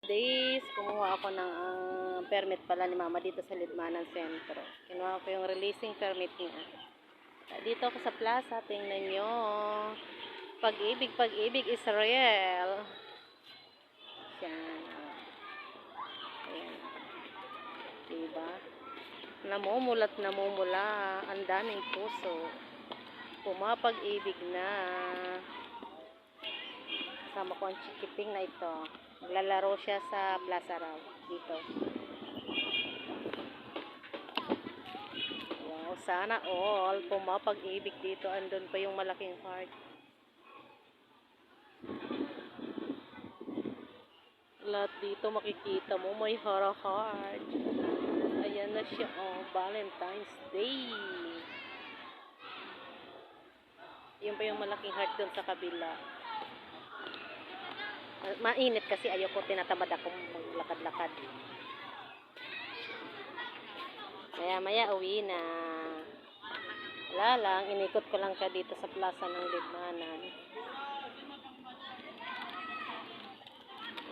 Days, kumuha ako ng permit pala ni mama dito sa Lidmanan Sentro. Kinuha ko yung releasing permit niya. Dito ako sa plaza, tingnan nyo. Pag-ibig, pag-ibig is real. Yan. Ayan. Diba? Namumulat, namumula. Ang daming puso. Pumapag-ibig na. Kasama ko ang chikiting na ito. Naglalaro siya sa plaza raw. Dito. Wow, sana all. Pumapag-ibig dito. Andun pa yung malaking heart. Lahat dito makikita mo may heart. Ayan na siya. Oh, Valentine's Day. Yun pa yung malaking heart dun sa kabila. Mainit kasi ayoko, tinatamad akong maglakad-lakad. Maya uwi na. Wala lang, inikot ko lang siya dito sa plaza ng Lidmanan.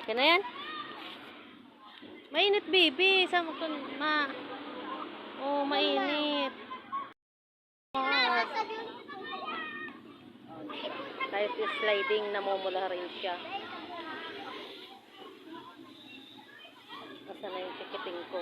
Okay na yan? Mainit, baby. Sama ko, ma. Oh, mainit. Kahit sliding, namumula rin siya. Asa na yung chikiting ko?